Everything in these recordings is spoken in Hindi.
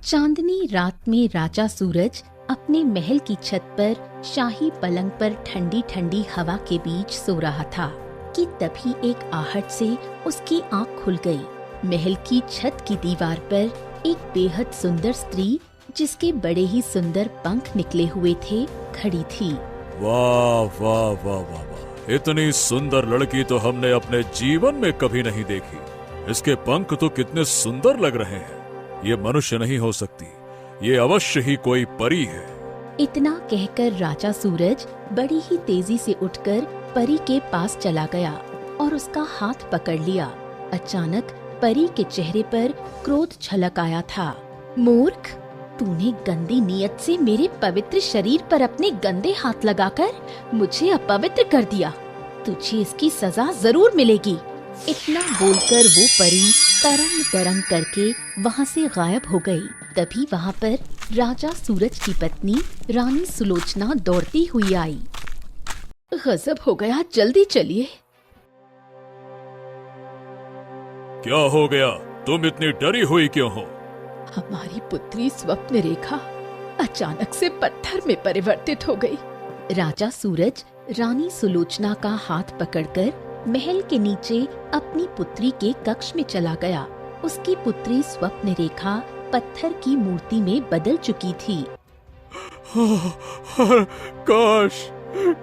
चांदनी रात में राजा सूरज अपने महल की छत पर शाही पलंग पर ठंडी ठंडी हवा के बीच सो रहा था कि तभी एक आहट से उसकी आंख खुल गई। महल की छत की दीवार पर एक बेहद सुंदर स्त्री, जिसके बड़े ही सुंदर पंख निकले हुए थे, खड़ी थी। वाह वाह वाह वाह वाह, इतनी सुंदर लड़की तो हमने अपने जीवन में कभी नहीं देखी। इसके पंख तो कितने सुंदर लग रहे हैं। ये मनुष्य नहीं हो सकती, ये अवश्य ही कोई परी है। इतना कहकर राजा सूरज बड़ी ही तेजी से उठकर परी के पास चला गया और उसका हाथ पकड़ लिया। अचानक परी के चेहरे पर क्रोध छलक आया था। मूर्ख, तूने गंदी नियत से मेरे पवित्र शरीर पर अपने गंदे हाथ लगाकर मुझे अपवित्र कर दिया। तुझे इसकी सजा जरूर मिलेगी। इतना बोलकर वो परी तरंग तरंग करके वहाँ से गायब हो गई। तभी वहाँ पर राजा सूरज की पत्नी रानी सुलोचना दौड़ती हुई आई। गजब हो गया, जल्दी चलिए। क्या हो गया? तुम इतनी डरी हुई क्यों हो? हमारी पुत्री स्वप्न रेखा अचानक से पत्थर में परिवर्तित हो गई। राजा सूरज रानी सुलोचना का हाथ पकड़कर महल के नीचे अपनी पुत्री के कक्ष में चला गया। उसकी पुत्री स्वप्न रेखा पत्थर की मूर्ति में बदल चुकी थी। काश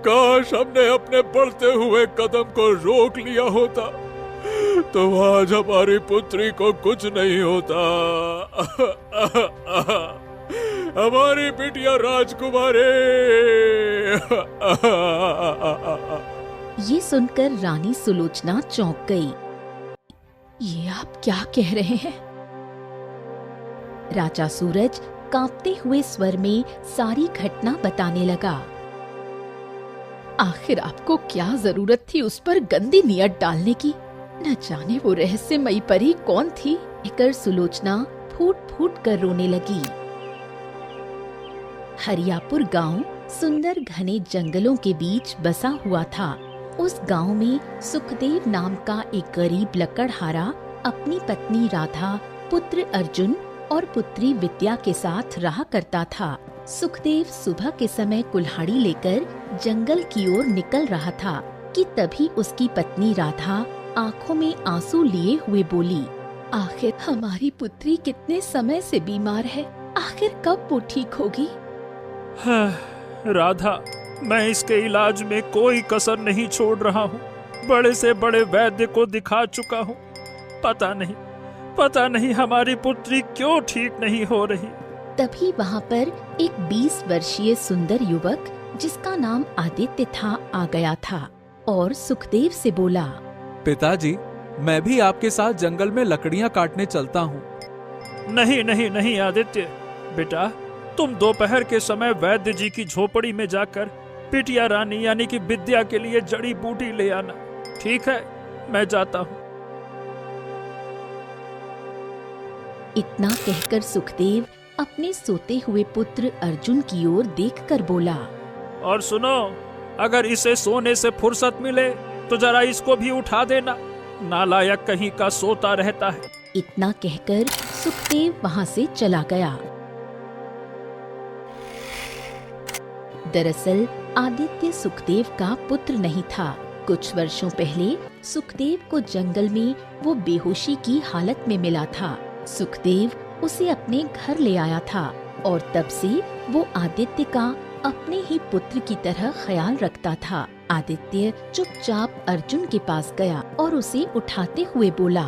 काश हमने अपने बढ़ते हुए कदम को रोक लिया होता तो आज हमारी पुत्री को कुछ नहीं होता। हमारी बिटिया राजकुमारी। ये सुनकर रानी सुलोचना चौंक गई। ये आप क्या कह रहे हैं? राजा सूरज कांपते हुए स्वर में सारी घटना बताने लगा। आखिर आपको क्या जरूरत थी उस पर गंदी नियत डालने की? न जाने वो रहस्यमयी परी कौन थी। कहकर सुलोचना फूट फूट कर रोने लगी। हरियापुर गांव सुंदर घने जंगलों के बीच बसा हुआ था। उस गांव में सुखदेव नाम का एक गरीब लकड़हारा अपनी पत्नी राधा, पुत्र अर्जुन और पुत्री विद्या के साथ रहा करता था। सुखदेव सुबह के समय कुल्हाड़ी लेकर जंगल की ओर निकल रहा था कि तभी उसकी पत्नी राधा आंखों में आंसू लिए हुए बोली, आखिर हमारी पुत्री कितने समय से बीमार है, आखिर कब वो ठीक होगी? राधा, मैं इसके इलाज में कोई कसर नहीं छोड़ रहा हूँ। बड़े से बड़े वैद्य को दिखा चुका हूँ। पता नहीं हमारी पुत्री क्यों ठीक नहीं हो रही। तभी वहाँ पर एक 20 वर्षीय सुंदर युवक जिसका नाम आदित्य था आ गया था और सुखदेव से बोला, पिताजी, मैं भी आपके साथ जंगल में लकड़ियाँ काटने चलता हूँ। नहीं आदित्य बेटा, तुम दोपहर के समय वैद्य जी की झोपड़ी में जाकर बिटिया रानी यानी कि विद्या के लिए जड़ी बूटी ले आना। ठीक है, मैं जाता हूँ। इतना कहकर सुखदेव अपने सोते हुए पुत्र अर्जुन की ओर देखकर बोला, और सुनो, अगर इसे सोने से फुर्सत मिले तो जरा इसको भी उठा देना। नालायक कहीं का सोता रहता है। इतना कहकर सुखदेव वहाँ से चला गया। दरअसल आदित्य सुखदेव का पुत्र नहीं था। कुछ वर्षों पहले सुखदेव को जंगल में वो बेहोशी की हालत में मिला था। सुखदेव उसे अपने घर ले आया था और तब से वो आदित्य का अपने ही पुत्र की तरह ख्याल रखता था। आदित्य चुपचाप अर्जुन के पास गया और उसे उठाते हुए बोला,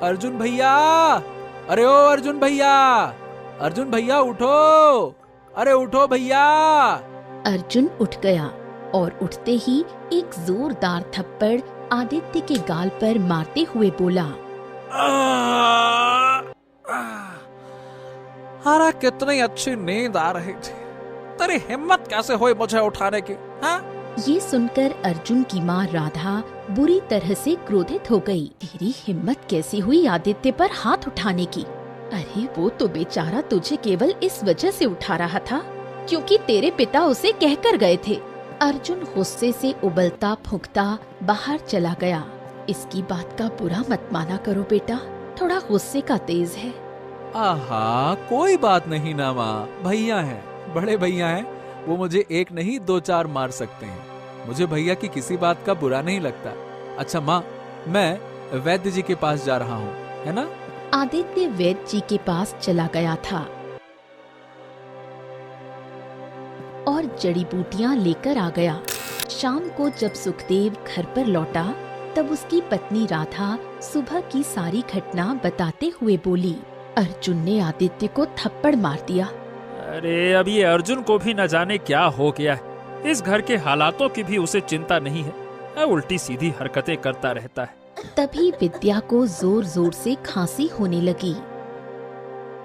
अर्जुन भैया, अरे ओ अर्जुन भैया उठो, अरे उठो भैया। अर्जुन उठ गया और उठते ही एक जोरदार थप्पड़ आदित्य के गाल पर मारते हुए बोला, अरे कितनी अच्छी नींद आ रही थी, तेरी हिम्मत कैसे हुई मुझे उठाने की? हाँ? ये सुनकर अर्जुन की माँ राधा बुरी तरह से क्रोधित हो गई। तेरी हिम्मत कैसी हुई आदित्य पर हाथ उठाने की? अरे वो तो बेचारा तुझे केवल इस वजह से उठा रहा था क्योंकि तेरे पिता उसे कहकर गए थे। अर्जुन गुस्से से उबलता फूंकता बाहर चला गया। इसकी बात का बुरा मत माना करो बेटा, थोड़ा गुस्से का तेज है। आहा, कोई बात नहीं ना माँ, भैया हैं, बड़े भैया हैं, वो मुझे एक नहीं 2-4 मार सकते हैं। मुझे भैया की किसी बात का बुरा नहीं लगता। अच्छा माँ, मैं वैद्य जी के पास जा रहा हूँ, है ना? आदित्य वैद्य जी के पास चला गया था और जड़ी बूटियां लेकर आ गया। शाम को जब सुखदेव घर पर लौटा तब उसकी पत्नी राधा सुबह की सारी घटना बताते हुए बोली। अर्जुन ने आदित्य को थप्पड़ मार दिया। अरे अब ये अर्जुन को भी न जाने क्या हो गया है। इस घर के हालातों की भी उसे चिंता नहीं है, उल्टी सीधी हरकतें करता रहता है। तभी विद्या को जोर जोर से खांसी होने लगी।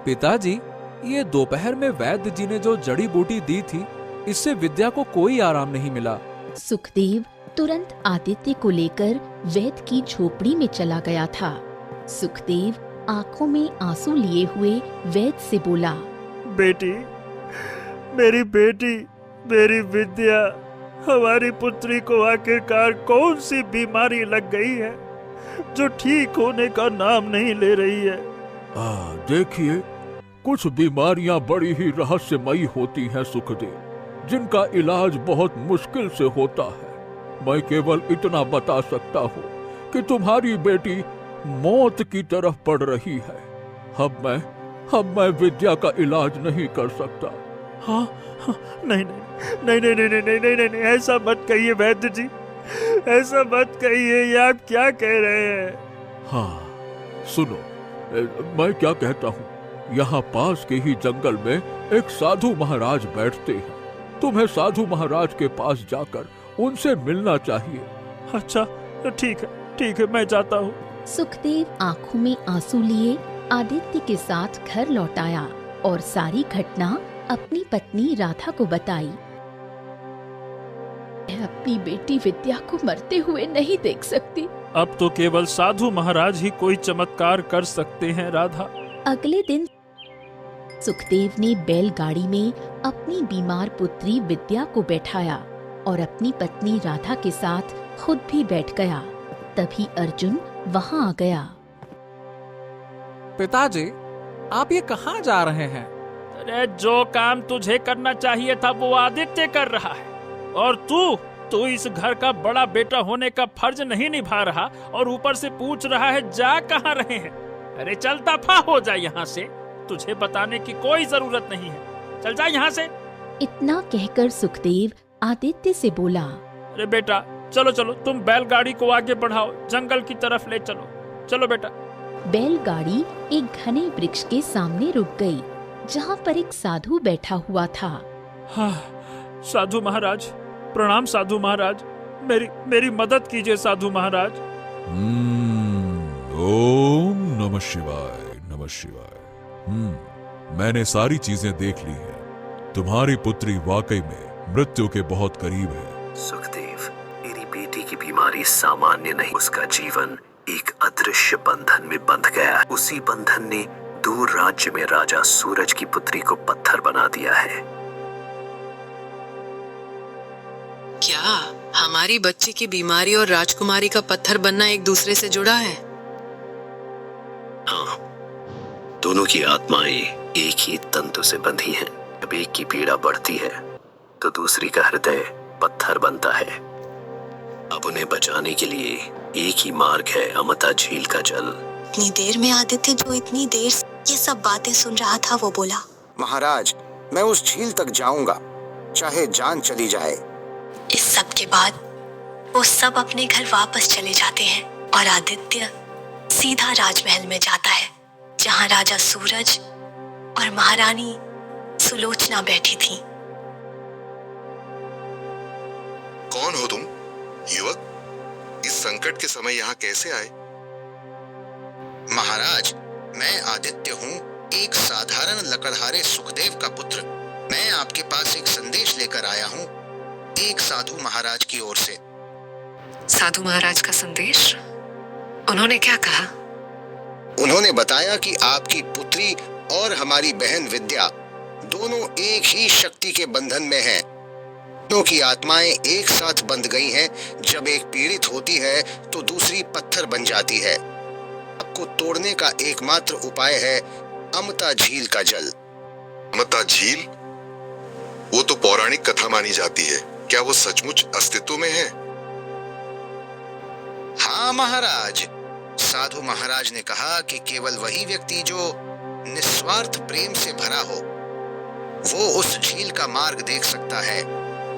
पिताजी, ये दोपहर में वैद्य जी ने जो जड़ी बूटी दी थी, इससे विद्या को कोई आराम नहीं मिला। सुखदेव तुरंत आदित्य को लेकर वैद्य की झोपड़ी में चला गया था। सुखदेव आंखों में आंसू लिए हुए वैद्य से बोला, बेटी, मेरी बेटी, मेरी विद्या, हमारी पुत्री को आखिरकार कौन सी बीमारी लग गई है जो ठीक होने का नाम नहीं ले रही है? देखिए, कुछ बीमारियां बड़ी ही रहस्यमयी होती हैं सुखदेव, जिनका इलाज बहुत मुश्किल से होता है। मैं केवल इतना बता सकता हूँ कि तुम्हारी बेटी मौत की तरफ बढ़ रही है। अब मैं विद्या का इलाज नहीं कर सकता। हाँ, नहीं नहीं नहीं नहीं नहीं नहीं नहीं नहीं नहीं, ऐसा मत कहिए वैद्य जी, ऐसा मत कहिए। ये आप क्या कह रहे हैं? हाँ, सुनो, मैं क्या कहता हूँ। यहाँ पास के ही जंगल में एक साधु महाराज बैठते हैं। तुम्हें साधु महाराज के पास जाकर उनसे मिलना चाहिए। अच्छा, ठीक है, मैं जाता हूँ। सुखदेव आंखों में आंसू लिए आदित्य के साथ घर लौट आया और सारी घटना अपनी पत्नी राधा को बताई। मैं अपनी बेटी विद्या को मरते हुए नहीं देख सकती। अब तो केवल साधु महाराज ही कोई चमत्कार कर सकते हैं राधा। अगले दिन सुखदेव ने बैलगाड़ी में अपनी बीमार पुत्री विद्या को बैठाया और अपनी पत्नी राधा के साथ खुद भी बैठ गया। तभी अर्जुन वहाँ आ गया। पिताजी, आप ये कहाँ जा रहे हैं? अरे जो काम तुझे करना चाहिए था वो आदित्य कर रहा है, और तू इस घर का बड़ा बेटा होने का फर्ज नहीं निभा रहा और ऊपर से पूछ रहा है जा कहाँ रहे हैं। अरे चल दफा हो जा यहाँ से, तुझे बताने की कोई जरूरत नहीं है, चल जा यहाँ से। इतना कहकर सुखदेव आदित्य से बोला, अरे बेटा चलो चलो, तुम बैलगाड़ी को आगे बढ़ाओ, जंगल की तरफ ले चलो, चलो बेटा। बैलगाड़ी एक घने वृक्ष के सामने रुक गई, जहाँ पर एक साधु बैठा हुआ था। हाँ, साधु महाराज, प्रणाम साधु महाराज, मेरी मदद कीजिए साधु महाराज। ओम नमः शिवाय, नमः शिवाय। मैंने सारी चीजें देख ली हैं। तुम्हारी पुत्री वाकई में मृत्यु के बहुत करीब है। सुखदेव, मेरी बेटी की बीमारी सामान्य नहीं, उसका जीवन एक अदृश्य बंधन में बंध गया। उसी बंधन ने दूर राज्य में राजा सूरज की पुत्री को पत्थर बना दिया है। क्या हमारी बच्ची की बीमारी और राजकुमारी का पत्थर बनना एक दूसरे से जुड़ा है? हाँ, दोनों की आत्माएं एक ही तंतु से बंधी हैं। जब एक की पीड़ा बढ़ती है तो दूसरी का हृदय पत्थर बनता है। अब उन्हें बचाने के लिए एक ही मार्ग है, अमृता झील का जल। इतनी देर में आदित्य जो इतनी देर से ये सब बातें सुन रहा था, वो बोला, महाराज, मैं उस झील तक जाऊंगा, चाहे जान चली जाए। इस सब के बाद वो सब अपने घर वापस चले जाते हैं और आदित्य सीधा राजमहल में जाता है, जहाँ राजा सूरज और महारानी सुलोचना बैठी थी। कौन हो तुम युवक? इस संकट के समय यहाँ कैसे आए? महाराज, मैं आदित्य हूँ, एक साधारण लकड़हारे सुखदेव का पुत्र। मैं आपके पास एक संदेश लेकर आया हूँ, एक साधु महाराज की ओर से। साधु महाराज का संदेश? उन्होंने क्या कहा? उन्होंने बताया कि आपकी पुत्री और हमारी बहन विद्या दोनों एक ही शक्ति के बंधन में हैं। दोनों की आत्माएं एक साथ बंध गई हैं। जब एक पीड़ित होती है तो दूसरी पत्थर बन जाती है। आपको तोड़ने का एकमात्र उपाय है अमता झील का जल। अमता झील? वो तो पौराणिक कथा मानी जाती है, क्या वो सचमुच अस्तित्व में है? हाँ महाराज, साधु महाराज ने कहा कि केवल वही व्यक्ति जो निस्वार्थ प्रेम से भरा हो वो उस झील का मार्ग देख सकता है,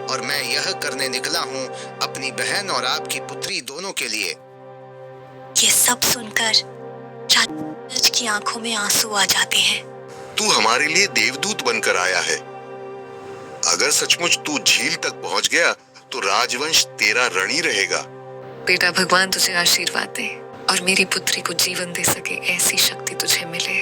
और मैं यह करने निकला हूँ अपनी बहन और आपकी पुत्री दोनों के लिए। ये सब सुनकर सूरज की आंखों में आंसू आ जाते हैं। तू हमारे लिए देवदूत बनकर आया है। अगर सचमुच तू झील तक पहुंच गया तो राजवंश तेरा ऋणी रहेगा। बेटा, भगवान तुझे आशीर्वाद दे और मेरी पुत्री को जीवन दे सके ऐसी शक्ति तुझे मिले।